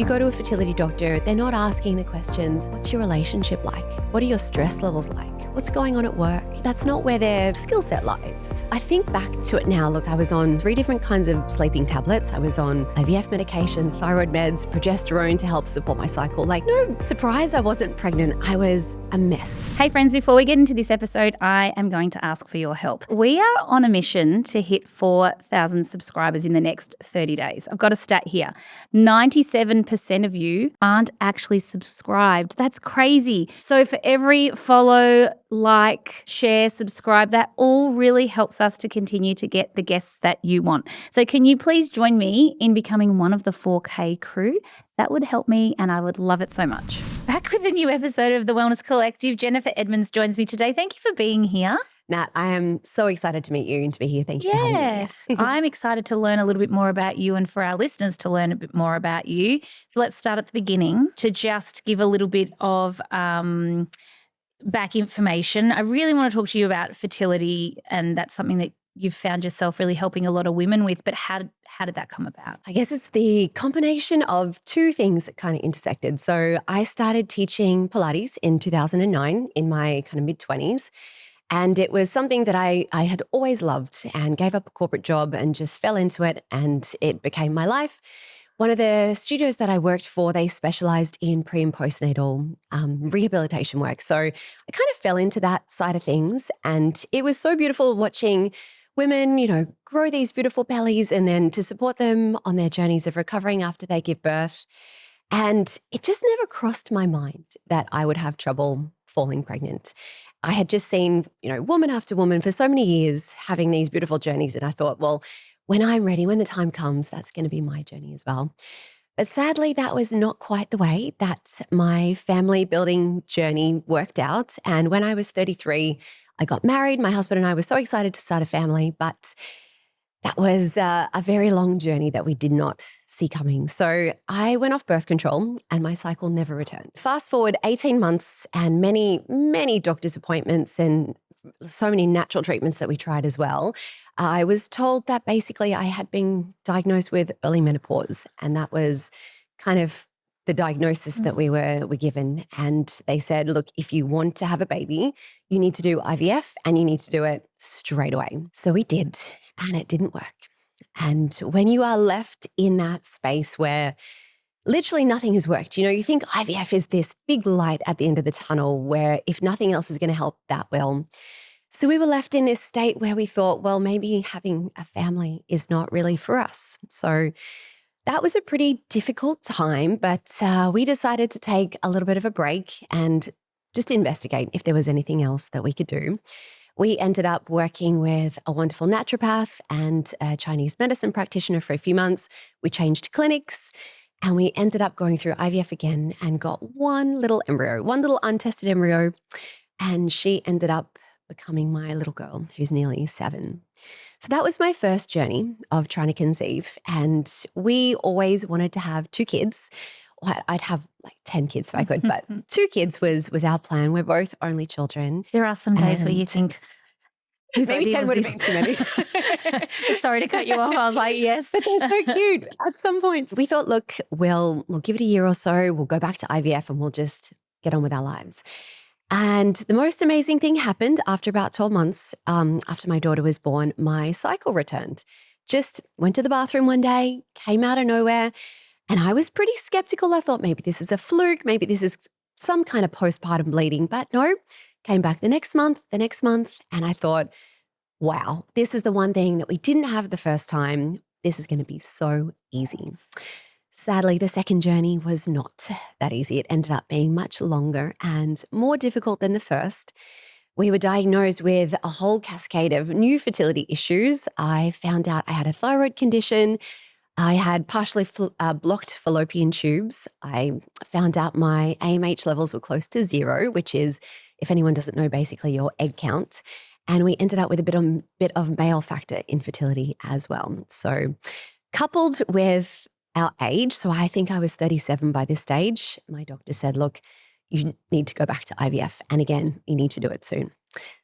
You go to a fertility doctor, they're not asking the questions, what's your relationship like? What are your stress levels like? What's going on at work? That's not where their skill set lies. I think back to it now. Look, I was on 3 different kinds of sleeping tablets. I was on IVF medication, thyroid meds, progesterone to help support my cycle. Like, no surprise I wasn't pregnant. I was a mess. Hey friends, before we get into this episode, I am going to ask for your help. We are on a mission to hit 4,000 subscribers in the next 30 days. I've got a stat here. 97% of you aren't actually subscribed. That's crazy. So for every follow, like, share, subscribe, that all really helps us to continue to get the guests that you want. So can you please join me in becoming one of the 4K crew? That would help me and I would love it so much. Back with a new episode of The Wellness Collective. Jennifer Edmonds joins me today. Thank you for being here. Nat, I am so excited to meet you and to be here. Thank you for having me. Yes, I'm excited to learn a little bit more about you and for our listeners to learn a bit more about you. So let's start at the beginning to just give a little bit of back information. I really want to talk to you about fertility, and that's something that you've found yourself really helping a lot of women with, but how did that come about? I guess it's the combination of 2 things that kind of intersected. So I started teaching Pilates in 2009 in my kind of mid-20s. And it was something that I had always loved and gave up a corporate job and just fell into it, and it became my life. One of the studios that I worked for, they specialized in pre and postnatal rehabilitation work. So I kind of fell into that side of things, and it was so beautiful watching women, grow these beautiful bellies and then to support them on their journeys of recovering after they give birth. And it just never crossed my mind that I would have trouble falling pregnant. I had just seen, woman after woman for so many years having these beautiful journeys. And I thought, well, when I'm ready, when the time comes, that's going to be my journey as well. But sadly, that was not quite the way that my family building journey worked out. And when I was 33, I got married. My husband and I were so excited to start a family, but that was a very long journey that we did not see coming. So I went off birth control and my cycle never returned. Fast forward 18 months and many, many doctor's appointments and so many natural treatments that we tried as well. I was told that basically I had been diagnosed with early menopause, and that was kind of the diagnosis that we were given. And they said, look, if you want to have a baby, you need to do IVF and you need to do it straight away. So we did, and it didn't work. And when you are left in that space where literally nothing has worked, you think IVF is this big light at the end of the tunnel where if nothing else is going to help, that will. So we were left in this state where we thought, well, maybe having a family is not really for us. So that was a pretty difficult time, but we decided to take a little bit of a break and just investigate if there was anything else that we could do. We ended up working with a wonderful naturopath and a Chinese medicine practitioner for a few months. We changed clinics and we ended up going through IVF again and got one little untested embryo. And she ended up becoming my little girl, who's nearly 7. So that was my first journey of trying to conceive. And we always wanted to have 2 kids. I'd have like 10 kids if I could, but 2 kids was our plan. We're both only children. There are some days where you think, maybe 10 would have been too many. Sorry to cut you off. I was like, yes. But they're so cute. At some points, we thought, look, we'll give it a year or so. We'll go back to IVF and we'll just get on with our lives. And the most amazing thing happened after about 12 months, after my daughter was born, my cycle returned. Just went to the bathroom one day, came out of nowhere, and I was pretty skeptical. I thought maybe this is a fluke, maybe this is some kind of postpartum bleeding, but no, came back the next month, and I thought, wow, this was the one thing that we didn't have the first time. This is going to be so easy. Sadly, the second journey was not that easy. It ended up being much longer and more difficult than the first. We were diagnosed with a whole cascade of new fertility issues. I found out I had a thyroid condition. I had partially blocked fallopian tubes. I found out my AMH levels were close to 0, which is, if anyone doesn't know, basically your egg count. And we ended up with a bit of male factor infertility as well. So coupled with our age, so I think I was 37 by this stage, my doctor said, look, you need to go back to IVF. And again, you need to do it soon.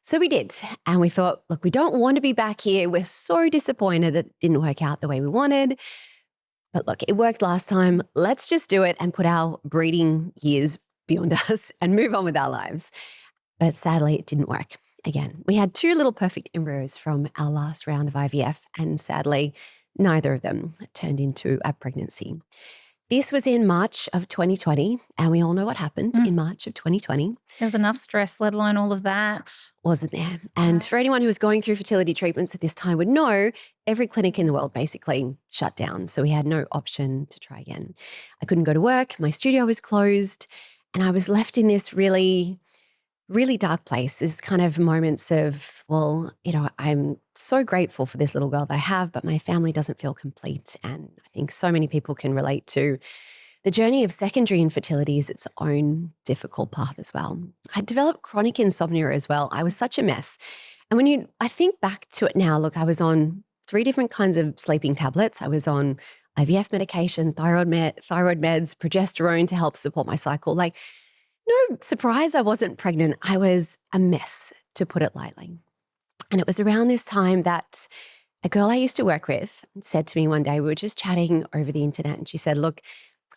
So we did. And we thought, look, we don't want to be back here. We're so disappointed that it didn't work out the way we wanted. But look, it worked last time. Let's just do it and put our breeding years beyond us and move on with our lives. But sadly, it didn't work. Again, we had 2 little perfect embryos from our last round of IVF, and sadly, neither of them turned into a pregnancy. This was in March of 2020, and we all know what happened in March of 2020. There was enough stress, let alone all of that. Wasn't there? And for anyone who was going through fertility treatments at this time would know, every clinic in the world basically shut down. So we had no option to try again. I couldn't go to work. My studio was closed, and I was left in this really dark place. This kind of moments of, well, I'm so grateful for this little girl that I have, but my family doesn't feel complete. And I think so many people can relate to the journey of secondary infertility is its own difficult path as well. I developed chronic insomnia as well. I was such a mess. And I think back to it now, look, I was on 3 different kinds of sleeping tablets. I was on IVF medication, thyroid meds, progesterone to help support my cycle. No surprise I wasn't pregnant. I was a mess, to put it lightly. And it was around this time that a girl I used to work with said to me one day, we were just chatting over the internet, and she said, look,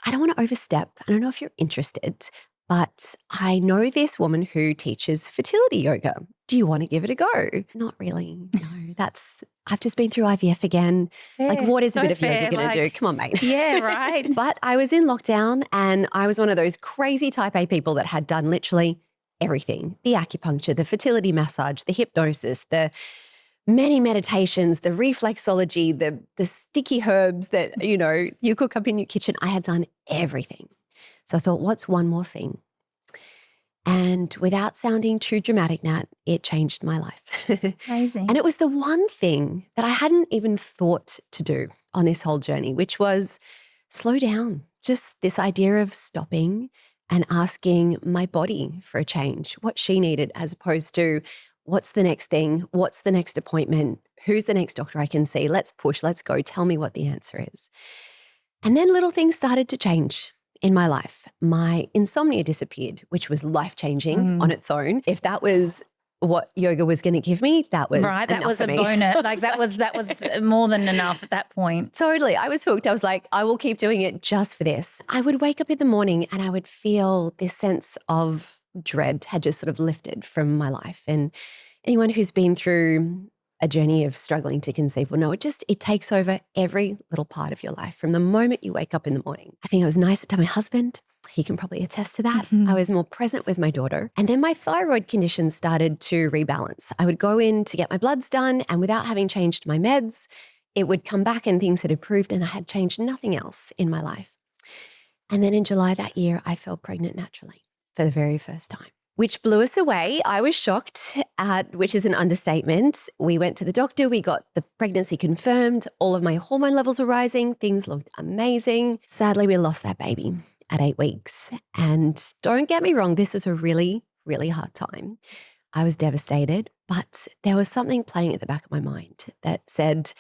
I don't want to overstep. I don't know if you're interested, but I know this woman who teaches fertility yoga. Do you want to give it a go? Not really. No, I've just been through IVF again. Fair. What is So a bit of fair, yoga going to do? Come on, mate. Yeah, right. But I was in lockdown, and I was one of those crazy type A people that had done literally everything. The acupuncture, the fertility massage, the hypnosis, the many meditations, the reflexology, the sticky herbs that, you cook up in your kitchen. I had done everything. So I thought, what's one more thing? And without sounding too dramatic, Nat, it changed my life. Amazing. And it was the one thing that I hadn't even thought to do on this whole journey, which was slow down. Just this idea of stopping and asking my body for a change, what she needed, as opposed to what's the next thing? What's the next appointment? Who's the next doctor I can see? Let's push, let's go. Tell me what the answer is. And then little things started to change in my life. My insomnia disappeared, which was life-changing on its own. If that was what yoga was going to give me, that was right. That enough was for a me. bonus. that was more than enough at that point. Totally. I was hooked. I was like, I will keep doing it just for this. I would wake up in the morning and I would feel this sense of dread had just sort of lifted from my life. And anyone who's been through a journey of struggling to conceive will know it takes over every little part of your life from the moment you wake up in the morning. I think I was nicer to my husband. He can probably attest to that. I was more present with my daughter. And then my thyroid condition started to rebalance. I would go in to get my bloods done, and without having changed my meds, it would come back and things had improved, and I had changed nothing else in my life. And then in July that year, I fell pregnant naturally for the very first time, which blew us away. I was shocked, which is an understatement. We went to the doctor. We got the pregnancy confirmed. All of my hormone levels were rising. Things looked amazing. Sadly, we lost that baby at 8 weeks. And don't get me wrong, this was a really, really hard time. I was devastated, but there was something playing at the back of my mind that said,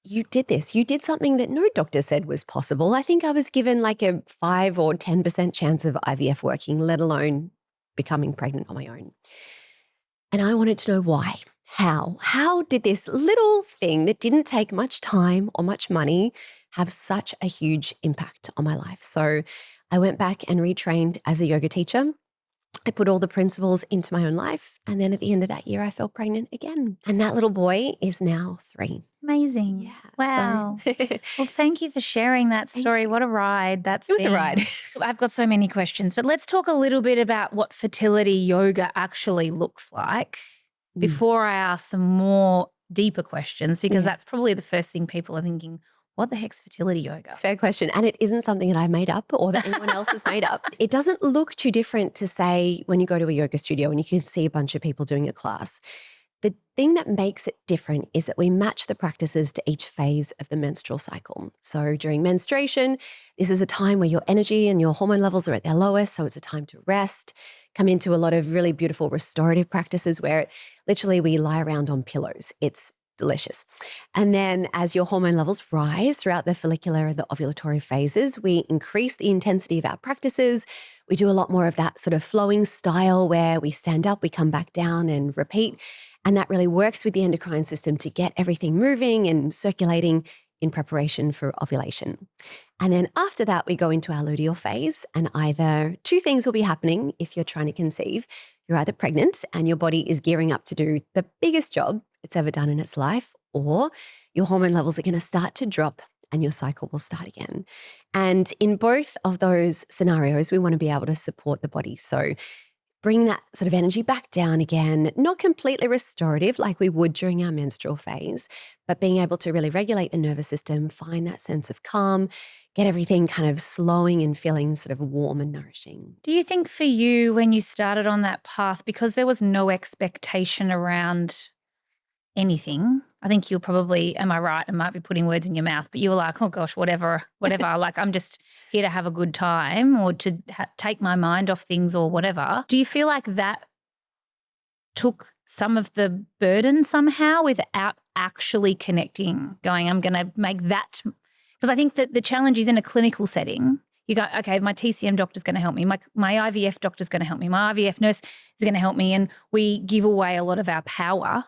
you did this. You did something that no doctor said was possible. I think I was given like a 5 or 10% chance of IVF working, let alone becoming pregnant on my own. And I wanted to know why. How did this little thing that didn't take much time or much money have such a huge impact on my life? So I went back and retrained as a yoga teacher. I put all the principles into my own life. And then at the end of that year, I fell pregnant again. And that little boy is now 3. Amazing. Yeah. Wow. So Well, thank you for sharing that story. What a ride that's been. it was a ride. I've got so many questions, but let's talk a little bit about what fertility yoga actually looks like before I ask some more deeper questions, because that's probably the first thing people are thinking, what the heck's fertility yoga? Fair question. And it isn't something that I made up or that anyone else has made up. It doesn't look too different to, say, when you go to a yoga studio and you can see a bunch of people doing a class. The thing that makes it different is that we match the practices to each phase of the menstrual cycle. So during menstruation, this is a time where your energy and your hormone levels are at their lowest. So it's a time to rest, come into a lot of really beautiful restorative practices where literally we lie around on pillows. It's delicious. And then as your hormone levels rise throughout the follicular and the ovulatory phases, we increase the intensity of our practices. We do a lot more of that sort of flowing style where we stand up, we come back down and repeat. And that really works with the endocrine system to get everything moving and circulating in preparation for ovulation. And then after that, we go into our luteal phase, and either two things will be happening if you're trying to conceive. You're either pregnant and your body is gearing up to do the biggest job it's ever done in its life, or your hormone levels are going to start to drop and your cycle will start again. And in both of those scenarios, we want to be able to support the body. So bring that sort of energy back down again, not completely restorative like we would during our menstrual phase, but being able to really regulate the nervous system, find that sense of calm, get everything kind of slowing and feeling sort of warm and nourishing. Do you think for you, when you started on that path, because there was no expectation around anything, I think you'll probably, am I right? I might be putting words in your mouth, but you were like, oh gosh, whatever, like I'm just here to have a good time or to take my mind off things or whatever. Do you feel like that took some of the burden somehow without actually connecting, going, I'm going to make that, because I think that the challenge is in a clinical setting. You go, okay, my TCM doctor's going to help me. My IVF doctor's going to help me. My IVF nurse is going to help me. And we give away a lot of our power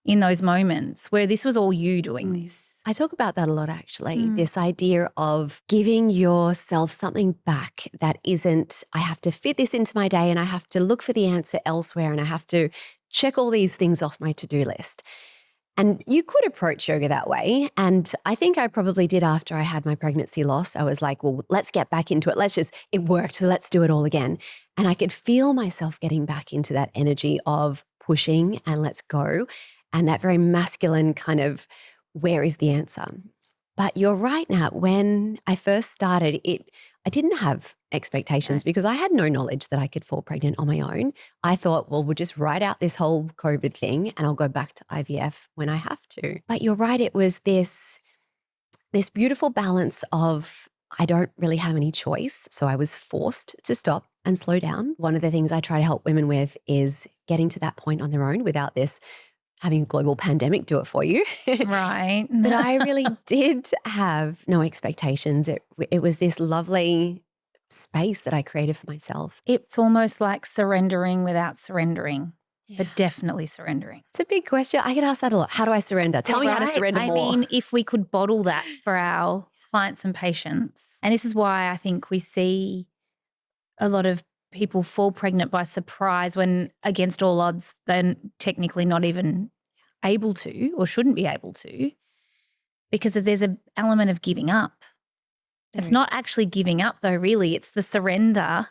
in those moments where this was all you doing this. I talk about that a lot, actually, this idea of giving yourself something back that isn't, I have to fit this into my day and I have to look for the answer elsewhere and I have to check all these things off my to-do list. And you could approach yoga that way. And I think I probably did after I had my pregnancy loss. I was like, well, let's get back into it. It worked. So let's do it all again. And I could feel myself getting back into that energy of pushing and let's go. And that very masculine kind of, where is the answer? But you're right, Nat, when I first started, I didn't have expectations because I had no knowledge that I could fall pregnant on my own. I thought, well, we'll just ride out this whole COVID thing and I'll go back to IVF when I have to. But you're right, it was this beautiful balance of, I don't really have any choice. So I was forced to stop and slow down. One of the things I try to help women with is getting to that point on their own without this having a global pandemic do it for you. Right. But I really did have no expectations. It was this lovely space that I created for myself. It's almost like surrendering without surrendering, but definitely surrendering. It's a big question. I get asked that a lot. How do I surrender? Tell me how to surrender more. I mean, if we could bottle that for our clients and patients, and this is why I think we see a lot of people fall pregnant by surprise when, against all odds, they're technically not even able to or shouldn't be able to, because there's an element of giving up. It's not actually giving up though, really. It's the surrender,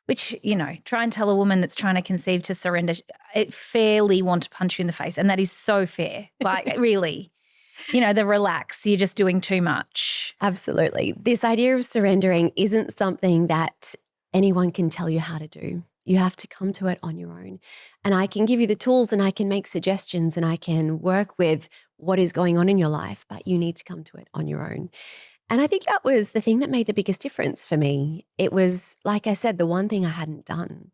which, try and tell a woman that's trying to conceive to surrender, it fairly want to punch you in the face. And that is so fair. Like really, the relax, you're just doing too much. Absolutely. This idea of surrendering isn't something that anyone can tell you how to do. You have to come to it on your own. And I can give you the tools and I can make suggestions and I can work with what is going on in your life, but you need to come to it on your own. And I think that was the thing that made the biggest difference for me. It was, like I said, the one thing I hadn't done.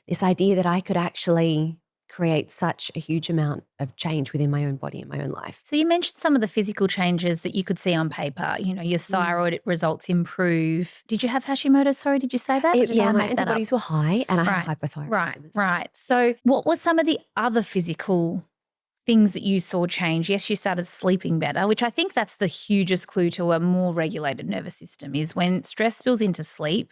This idea that I could actually create such a huge amount of change within my own body and my own life. So you mentioned some of the physical changes that you could see on paper. Your thyroid results improve. Did you have Hashimoto's? Sorry, did you say that? My antibodies were high and I had hypothyroidism. Right. So what were some of the other physical things that you saw change? Yes, you started sleeping better, which I think that's the hugest clue to a more regulated nervous system, is when stress spills into sleep,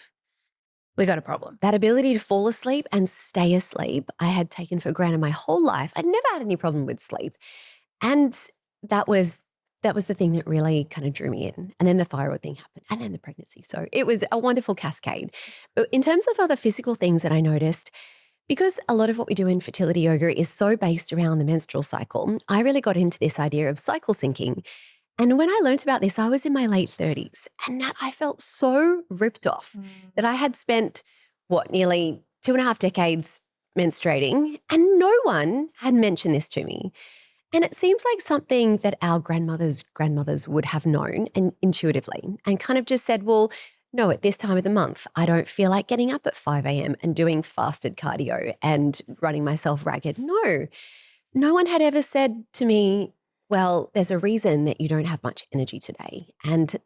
we got a problem. That ability to fall asleep and stay asleep, I had taken for granted my whole life. I'd never had any problem with sleep. And that was the thing that really kind of drew me in. And then the thyroid thing happened and then the pregnancy. So it was a wonderful cascade. But in terms of other physical things that I noticed, because a lot of what we do in fertility yoga is so based around the menstrual cycle, I really got into this idea of cycle syncing. And when I learned about this, I was in my late 30s and that I felt so ripped off that I had spent, nearly 2.5 decades menstruating and no one had mentioned this to me. And it seems like something that our grandmothers would have known and intuitively and kind of just said, well, no, at this time of the month, I don't feel like getting up at 5 a.m. and doing fasted cardio and running myself ragged. No one had ever said to me, well, there's a reason that you don't have much energy today. And,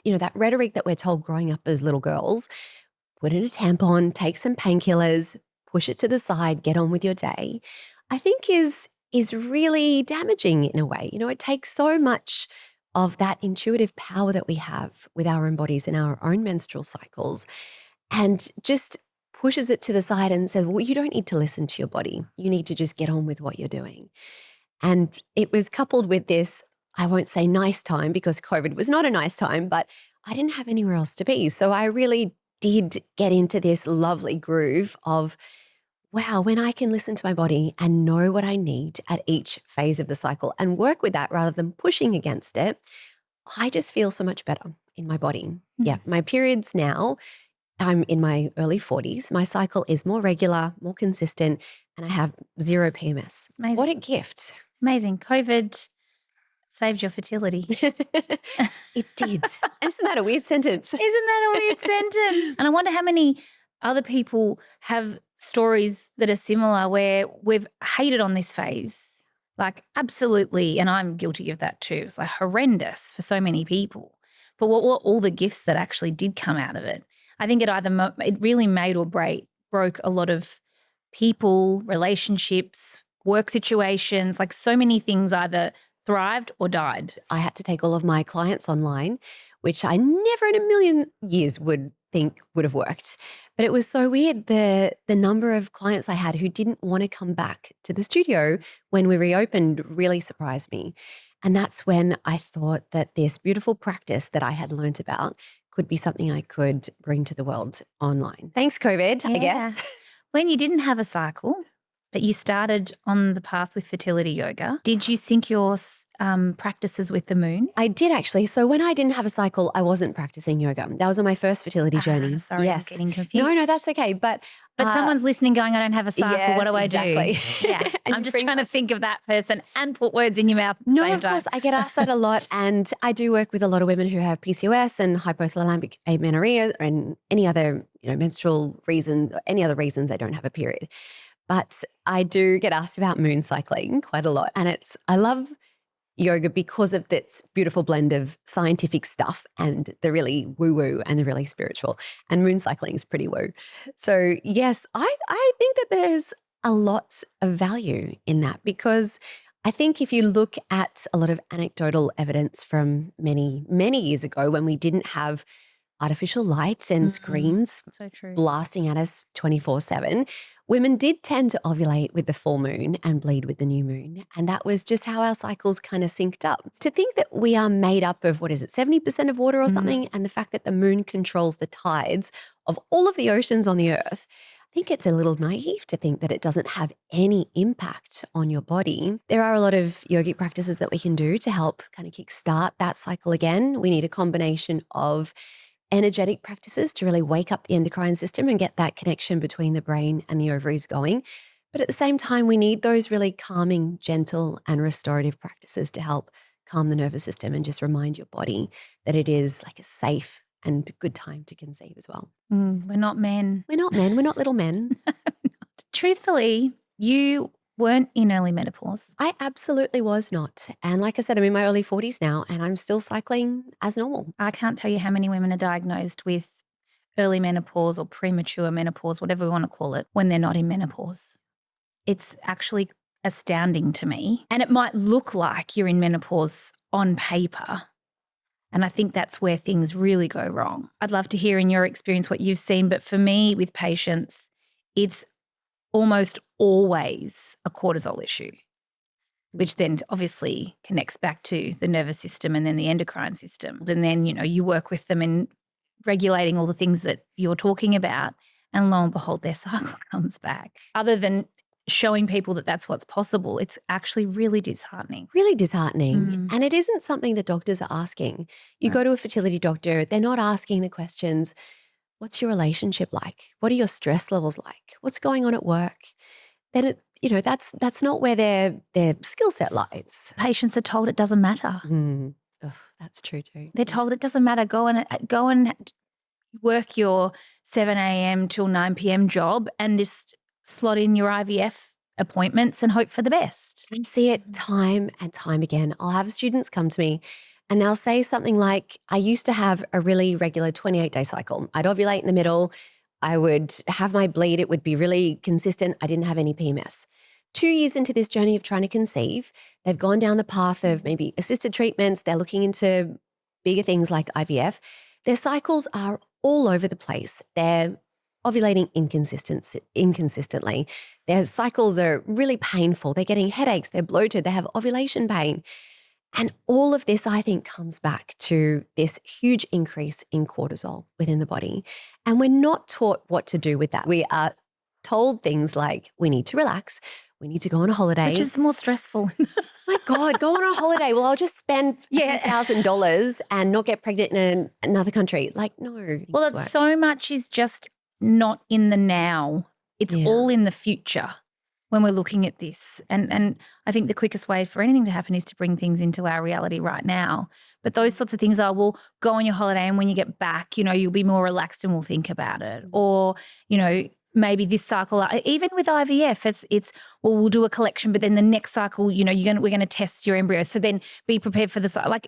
that rhetoric that we're told growing up as little girls, put in a tampon, take some painkillers, push it to the side, get on with your day, I think is really damaging in a way. It takes so much of that intuitive power that we have with our own bodies and our own menstrual cycles, and just pushes it to the side and says, well, you don't need to listen to your body. You need to just get on with what you're doing. And it was coupled with this, I won't say nice time because COVID was not a nice time, but I didn't have anywhere else to be. So I really did get into this lovely groove of, wow, when I can listen to my body and know what I need at each phase of the cycle and work with that rather than pushing against it, I just feel so much better in my body. Yeah, my periods now, I'm in my early 40s. My cycle is more regular, more consistent, and I have 0 PMS. Amazing. What a gift. Amazing. COVID saved your fertility. It did. Isn't that a weird sentence? Isn't that a weird sentence? And I wonder how many other people have stories that are similar where we've hated on this phase. Like absolutely, and I'm guilty of that too. It's like horrendous for so many people. But what were all the gifts that actually did come out of it? I think it either it really made or broke a lot of people, relationships, work situations, like so many things either thrived or died. I had to take all of my clients online, which I never in a million years would think would have worked. But it was so weird. The number of clients I had who didn't want to come back to the studio when we reopened really surprised me. And that's when I thought that this beautiful practice that I had learned about could be something I could bring to the world online. Thanks, COVID, I guess. When you didn't have a cycle, but you started on the path with fertility yoga, did you sync your practices with the moon? I did actually. So when I didn't have a cycle, I wasn't practicing yoga. That was on my first fertility journey. Sorry, yes. I'm getting confused. No, that's okay. But someone's listening going, I don't have a cycle. Yes, what do I exactly. do? Yeah, I'm just trying to think of that person and put words in your mouth at the No, same of time. course, I get asked that a lot. And I do work with a lot of women who have PCOS and hypothalamic amenorrhea and any other menstrual reason, any other reasons they don't have a period. But I do get asked about moon cycling quite a lot. And I love yoga because of this beautiful blend of scientific stuff and the really woo-woo and the really spiritual. And moon cycling is pretty woo. So yes, I think that there's a lot of value in that because I think if you look at a lot of anecdotal evidence from many, many years ago when we didn't have artificial lights and screens blasting at us 24/7, women did tend to ovulate with the full moon and bleed with the new moon. And that was just how our cycles kind of synced up. To think that we are made up of, 70% of water or something, and the fact that the moon controls the tides of all of the oceans on the earth, I think it's a little naive to think that it doesn't have any impact on your body. There are a lot of yogic practices that we can do to help kind of kickstart that cycle again. We need a combination of energetic practices to really wake up the endocrine system and get that connection between the brain and the ovaries going. But at the same time, we need those really calming, gentle and restorative practices to help calm the nervous system and just remind your body that it is like a safe and good time to conceive as well. We're not men. We're not men. We're not little men. Truthfully, you weren't in early menopause. I absolutely was not. And like I said, I'm in my early 40s now and I'm still cycling as normal. I can't tell you how many women are diagnosed with early menopause or premature menopause, whatever we want to call it, when they're not in menopause. It's actually astounding to me. And it might look like you're in menopause on paper. And I think that's where things really go wrong. I'd love to hear in your experience what you've seen. But for me, with patients, it's almost always a cortisol issue, which then obviously connects back to the nervous system and then the endocrine system. And then, you work with them in regulating all the things that you're talking about, and lo and behold, their cycle comes back. Other than showing people that that's what's possible, it's actually really disheartening. Really disheartening. And it isn't something that doctors are asking. You go to a fertility doctor, they're not asking the questions, what's your relationship like? What are your stress levels like? What's going on at work? Then that's not where their skill set lies. Patients are told it doesn't matter. Oh, that's true too. They're told it doesn't matter. Go and work your 7 a.m. till 9 p.m. job and just slot in your IVF appointments and hope for the best. I see it time and time again. I'll have students come to me and they'll say something like, I used to have a really regular 28-day cycle. I'd ovulate in the middle. I would have my bleed. It would be really consistent. I didn't have any PMS. 2 years into this journey of trying to conceive, they've gone down the path of maybe assisted treatments. They're looking into bigger things like IVF. Their cycles are all over the place. They're ovulating inconsistently. Their cycles are really painful. They're getting headaches. They're bloated. They have ovulation pain. And all of this, I think, comes back to this huge increase in cortisol within the body. And we're not taught what to do with that. We are told things like, we need to relax. We need to go on a holiday. Which is more stressful. My God, go on a holiday. Well, I'll just spend $1,000 and not get pregnant in another country. Like, no. Well, it's so much is just not in the now. It's all in the future when we're looking at this. And I think the quickest way for anything to happen is to bring things into our reality right now. But those sorts of things are, well, go on your holiday and when you get back, you'll be more relaxed and we'll think about it. Or, maybe this cycle, even with IVF, it's well, we'll do a collection, but then the next cycle, we're going to test your embryo. So then be prepared for this. Like,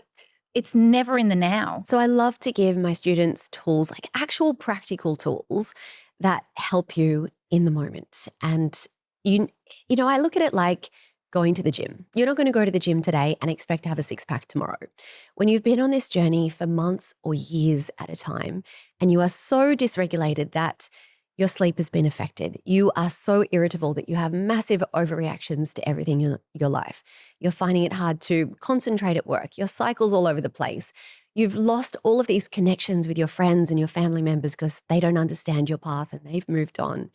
it's never in the now. So I love to give my students tools, like actual practical tools that help you in the moment. And I look at it like going to the gym. You're not going to go to the gym today and expect to have a six-pack tomorrow. When you've been on this journey for months or years at a time, and you are so dysregulated that your sleep has been affected. You are so irritable that you have massive overreactions to everything in your life. You're finding it hard to concentrate at work. Your cycle's all over the place. You've lost all of these connections with your friends and your family members because they don't understand your path and they've moved on.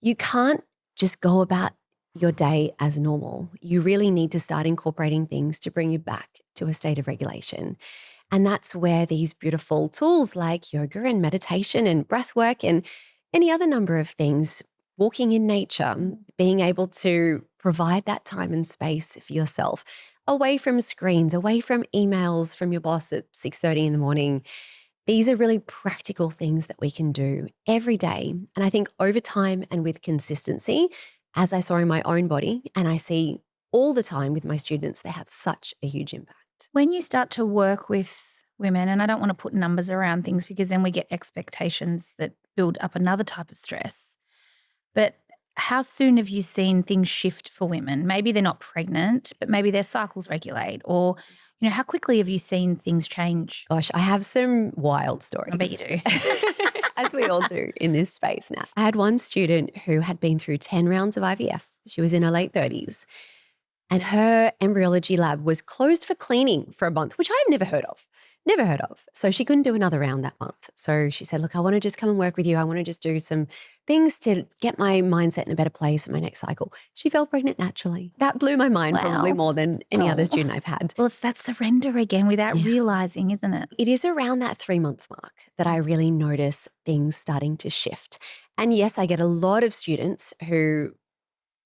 You can't just go about your day as normal. You really need to start incorporating things to bring you back to a state of regulation. And that's where these beautiful tools like yoga and meditation and breath work and any other number of things, walking in nature, being able to provide that time and space for yourself, away from screens, away from emails from your boss at 6:30 in the morning. These are really practical things that we can do every day. And I think over time and with consistency, as I saw in my own body, and I see all the time with my students, they have such a huge impact. When you start to work with women, and I don't want to put numbers around things because then we get expectations that build up another type of stress. But how soon have you seen things shift for women? Maybe they're not pregnant, but maybe their cycles regulate. Or, how quickly have you seen things change? Gosh, I have some wild stories. I bet you do. As we all do in this space now. I had one student who had been through 10 rounds of IVF. She was in her late 30s. And her embryology lab was closed for cleaning for a month, which I've never heard of. So she couldn't do another round that month. So she said, look, I want to just come and work with you. I want to just do some things to get my mindset in a better place for my next cycle. She fell pregnant naturally. That blew my mind probably more than any other student I've had. Well, it's that surrender again without realizing, isn't it? It is around that 3-month mark that I really notice things starting to shift. And yes, I get a lot of students who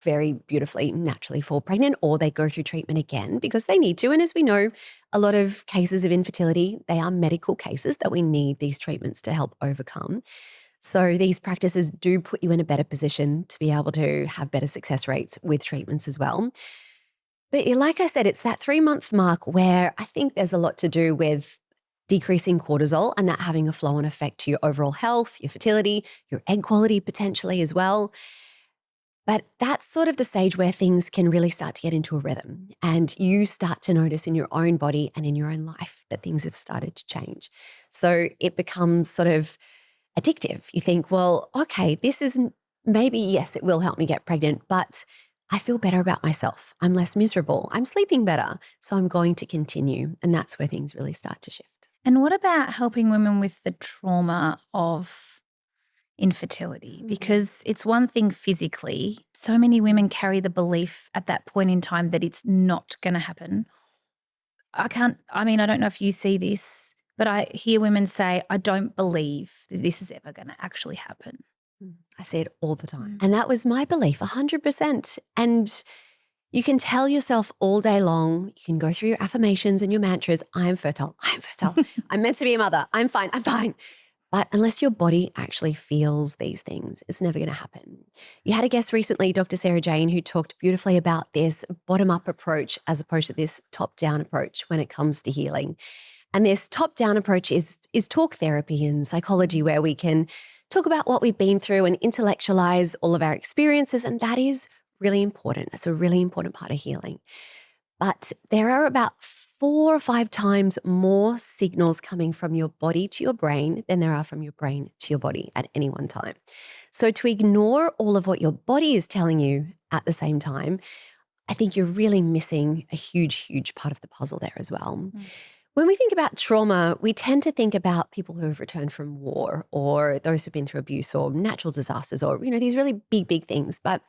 very beautifully naturally fall pregnant, or they go through treatment again because they need to. And as we know, a lot of cases of infertility, they are medical cases that we need these treatments to help overcome. So these practices do put you in a better position to be able to have better success rates with treatments as well. But like I said, it's that 3-month mark where I think there's a lot to do with decreasing cortisol and that having a flow-on effect to your overall health, your fertility, your egg quality potentially as well. But that's sort of the stage where things can really start to get into a rhythm and you start to notice in your own body and in your own life that things have started to change. So it becomes sort of addictive. You think, well, okay, this isn't, maybe, yes, it will help me get pregnant, but I feel better about myself. I'm less miserable. I'm sleeping better. So I'm going to continue. And that's where things really start to shift. And what about helping women with the trauma of infertility? Because it's one thing physically. So many women carry the belief at that point in time that it's not going to happen. I don't know if you see this, but I hear women say, I don't believe that this is ever going to actually happen. I see it all the time. And that was my belief, 100%. And you can tell yourself all day long, you can go through your affirmations and your mantras, I'm fertile, I'm meant to be a mother, I'm fine. But unless your body actually feels these things, it's never going to happen. You had a guest recently, Dr. Sarah Jane, who talked beautifully about this bottom-up approach as opposed to this top-down approach when it comes to healing. And this top-down approach is talk therapy and psychology, where we can talk about what we've been through and intellectualize all of our experiences. And that is really important. That's a really important part of healing. But there are about 4 or 5 times more signals coming from your body to your brain than there are from your brain to your body at any one time. So to ignore all of what your body is telling you at the same time, I think you're really missing a huge, huge part of the puzzle there as well. When we think about trauma, we tend to think about people who have returned from war or those who've been through abuse or natural disasters or, these really big, big things. But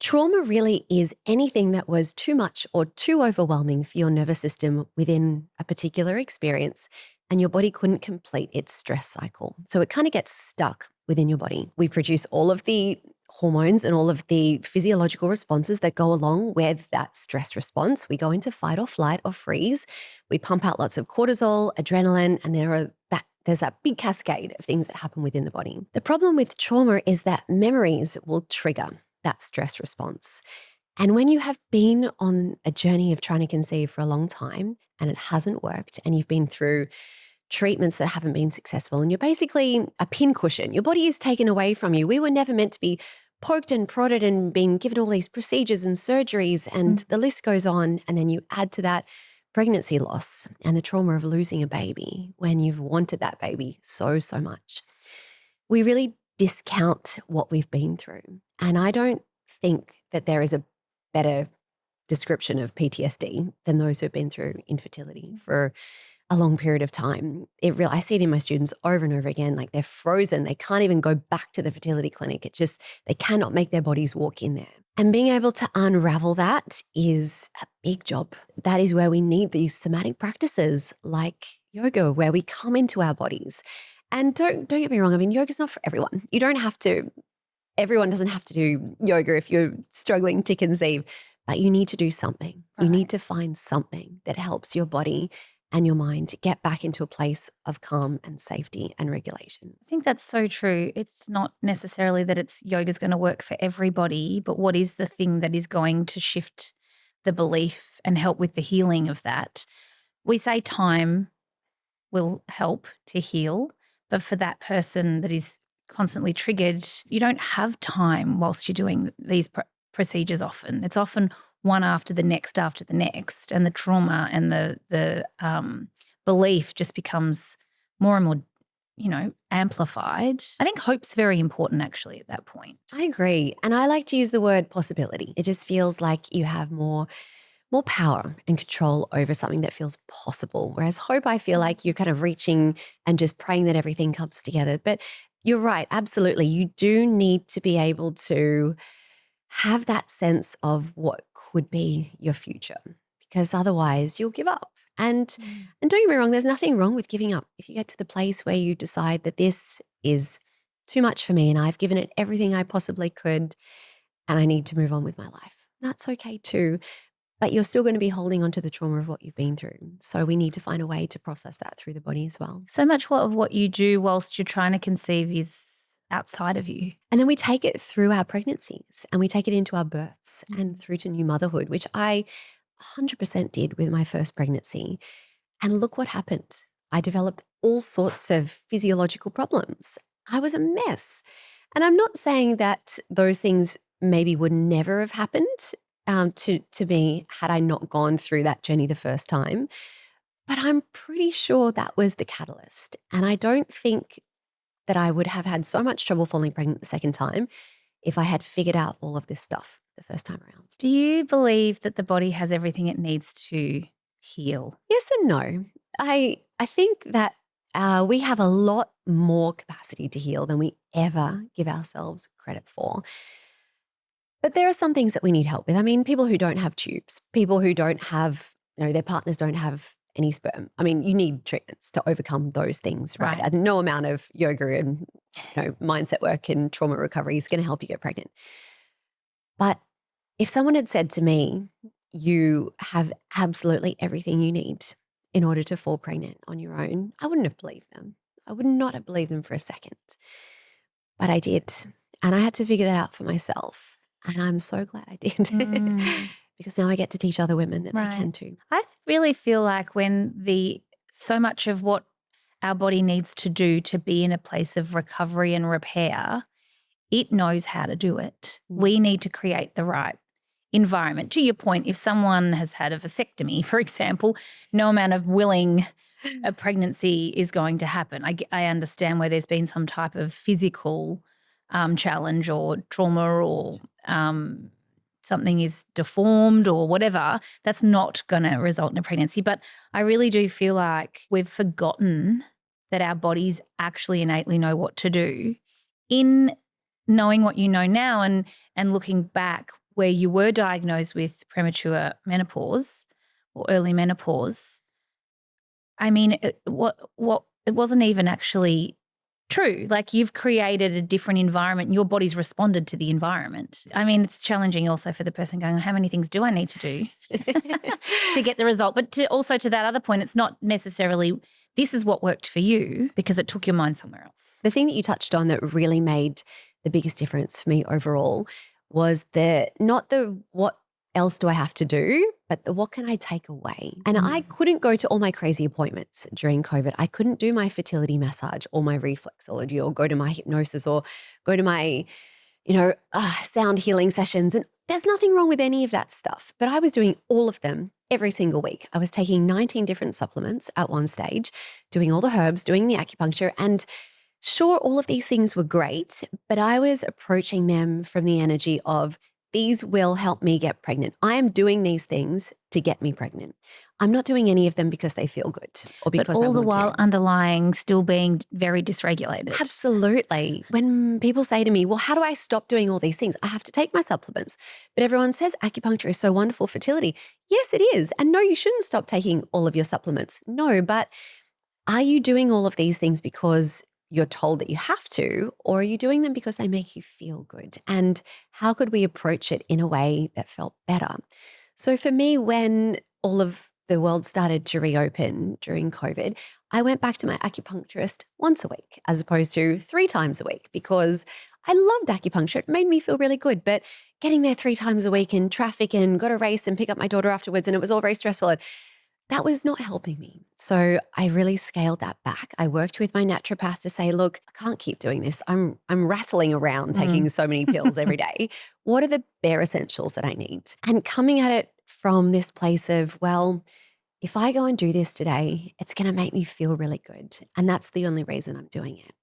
trauma really is anything that was too much or too overwhelming for your nervous system within a particular experience, and your body couldn't complete its stress cycle. So it kind of gets stuck within your body. We produce all of the hormones and all of the physiological responses that go along with that stress response. We go into fight or flight or freeze. We pump out lots of cortisol, adrenaline, and there's that big cascade of things that happen within the body. The problem with trauma is that memories will trigger that stress response. And when you have been on a journey of trying to conceive for a long time and it hasn't worked, and you've been through treatments that haven't been successful, and you're basically a pincushion, your body is taken away from you. We were never meant to be poked and prodded and being given all these procedures and surgeries, and the list goes on. And then you add to that pregnancy loss and the trauma of losing a baby when you've wanted that baby so, so much. We really discount what we've been through. And I don't think that there is a better description of PTSD than those who have been through infertility for a long period of time. I see it in my students over and over again, like they're frozen. They can't even go back to the fertility clinic. They cannot make their bodies walk in there. And being able to unravel that is a big job. That is where we need these somatic practices like yoga, where we come into our bodies. And don't get me wrong, I mean, yoga's not for everyone. Everyone doesn't have to do yoga if you're struggling to conceive, but you need to do something. Right. You need to find something that helps your body and your mind to get back into a place of calm and safety and regulation. I think that's so true. It's not necessarily that yoga's going to work for everybody, but what is the thing that is going to shift the belief and help with the healing of that? We say time will help to heal, but for that person that is constantly triggered, you don't have time whilst you're doing these procedures often. It's often one after the next, and the trauma and the belief just becomes more and more, amplified. I think hope's very important actually at that point. I agree. And I like to use the word possibility. It just feels like you have more power and control over something that feels possible. Whereas hope, I feel like you're kind of reaching and just praying that everything comes together. But you're right, absolutely. You do need to be able to have that sense of what could be your future, because otherwise you'll give up. And don't get me wrong, there's nothing wrong with giving up. If you get to the place where you decide that this is too much for me and I've given it everything I possibly could and I need to move on with my life, that's okay too. But you're still going to be holding on to the trauma of what you've been through. So we need to find a way to process that through the body as well. So much of what you do whilst you're trying to conceive is outside of you. And then we take it through our pregnancies and we take it into our births and through to new motherhood, which I 100% did with my first pregnancy. And look what happened. I developed all sorts of physiological problems. I was a mess. And I'm not saying that those things maybe would never have happened to me had I not gone through that journey the first time. But I'm pretty sure that was the catalyst. And I don't think that I would have had so much trouble falling pregnant the second time if I had figured out all of this stuff the first time around. Do you believe that the body has everything it needs to heal? Yes and no. I think that we have a lot more capacity to heal than we ever give ourselves credit for. But there are some things that we need help with. I mean, people who don't have tubes, people who don't have, their partners don't have any sperm. I mean, you need treatments to overcome those things, right? And no amount of yoga and mindset work and trauma recovery is going to help you get pregnant. But if someone had said to me, you have absolutely everything you need in order to fall pregnant on your own, I wouldn't have believed them. I would not have believed them for a second. But I did. And I had to figure that out for myself. And I'm so glad I did. Because now I get to teach other women that they can too. I really feel like when so much of what our body needs to do to be in a place of recovery and repair it knows how to do it. We need to create the right environment. To your point, if someone has had a vasectomy, for example, no amount of willing a pregnancy is going to happen. I understand where there's been some type of physical challenge or trauma or something is deformed or whatever, that's not going to result in a pregnancy. But I really do feel like we've forgotten that our bodies actually innately know what to do. In knowing what you know now and looking back where you were diagnosed with premature menopause or early menopause, I mean, it wasn't even actually true. Like, you've created a different environment and your body's responded to the environment. I mean, it's challenging also for the person going, how many things do I need to do to get the result? But also to that other point, it's not necessarily this is what worked for you because it took your mind somewhere else. The thing that you touched on that really made the biggest difference for me overall was not the what else do I have to do, but the what can I take away? And I couldn't go to all my crazy appointments during COVID. I couldn't do my fertility massage or my reflexology or go to my hypnosis or go to my, sound healing sessions. And there's nothing wrong with any of that stuff. But I was doing all of them every single week. I was taking 19 different supplements at one stage, doing all the herbs, doing the acupuncture. And sure, all of these things were great, but I was approaching them from the energy of these will help me get pregnant. I am doing these things to get me pregnant. I'm not doing any of them because they feel good or because I want to. But all the while underlying still being very dysregulated. Absolutely. When people say to me, well, how do I stop doing all these things? I have to take my supplements. But everyone says acupuncture is so wonderful for fertility. Yes, it is. And no, you shouldn't stop taking all of your supplements. No, but are you doing all of these things because you're told that you have to, or are you doing them because they make you feel good? And how could we approach it in a way that felt better? So for me, when all of the world started to reopen during COVID, I went back to my acupuncturist once a week as opposed to 3 times a week because I loved acupuncture. It made me feel really good. But getting there 3 times a week in traffic and got to race and pick up my daughter afterwards, and it was all very stressful. That was not helping me. So I really scaled that back. I worked with my naturopath to say, look, I can't keep doing this. I'm rattling around taking so many pills every day. What are the bare essentials that I need? And coming at it from this place of, well, if I go and do this today, it's going to make me feel really good. And that's the only reason I'm doing it,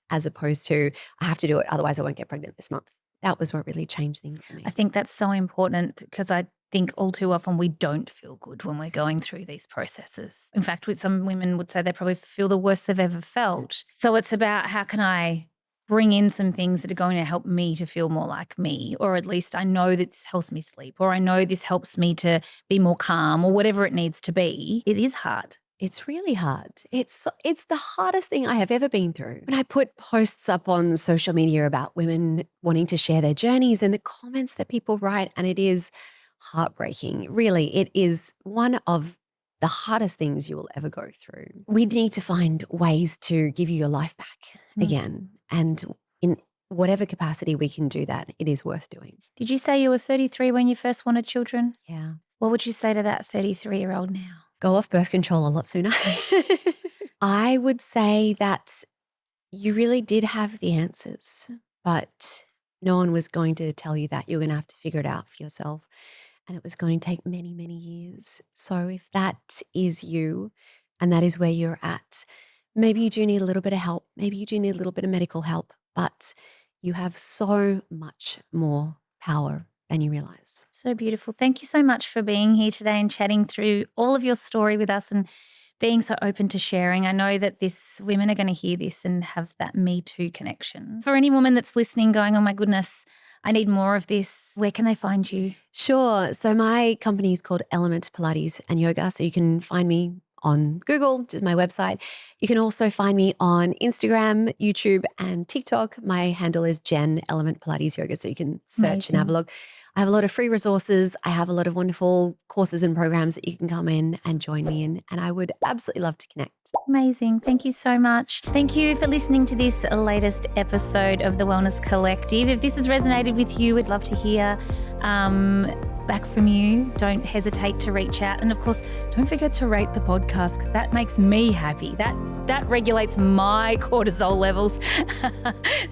as opposed to I have to do it, otherwise I won't get pregnant this month. That was what really changed things for me. I think that's so important because I think all too often we don't feel good when we're going through these processes. In fact, some women would say they probably feel the worst they've ever felt. So it's about how can I bring in some things that are going to help me to feel more like me, or at least I know that this helps me sleep, or I know this helps me to be more calm, or whatever it needs to be. It is hard. It's really hard. It's the hardest thing I have ever been through. When I put posts up on social media about women wanting to share their journeys and the comments that people write, and it is heartbreaking. Really, it is one of the hardest things you will ever go through. We need to find ways to give you your life back again. And in whatever capacity we can do that, it is worth doing. Did you say you were 33 when you first wanted children? Yeah. What would you say to that 33-year-old now? Go off birth control a lot sooner. I would say that you really did have the answers, but no one was going to tell you that. You're going to have to figure it out for yourself. And it was going to take many, many years. So if that is you and that is where you're at, maybe you do need a little bit of help. Maybe you do need a little bit of medical help, but you have so much more power than you realize. So beautiful. Thank you so much for being here today and chatting through all of your story with us and being so open to sharing. I know that women are going to hear this and have that Me Too connection. For any woman that's listening going, oh my goodness, I need more of this, where can they find you? Sure. So my company is called Element Pilates and Yoga. So you can find me on Google, which is my website. You can also find me on Instagram, YouTube, and TikTok. My handle is Jen Element Pilates Yoga. So you can search and have a look. I have a lot of free resources. I have a lot of wonderful courses and programs that you can come in and join me in. And I would absolutely love to connect. Amazing. Thank you so much. Thank you for listening to this latest episode of The Wellness Collective. If this has resonated with you, we'd love to hear back from you. Don't hesitate to reach out. And of course, don't forget to rate the podcast because that makes me happy. That regulates my cortisol levels.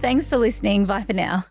Thanks for listening. Bye for now.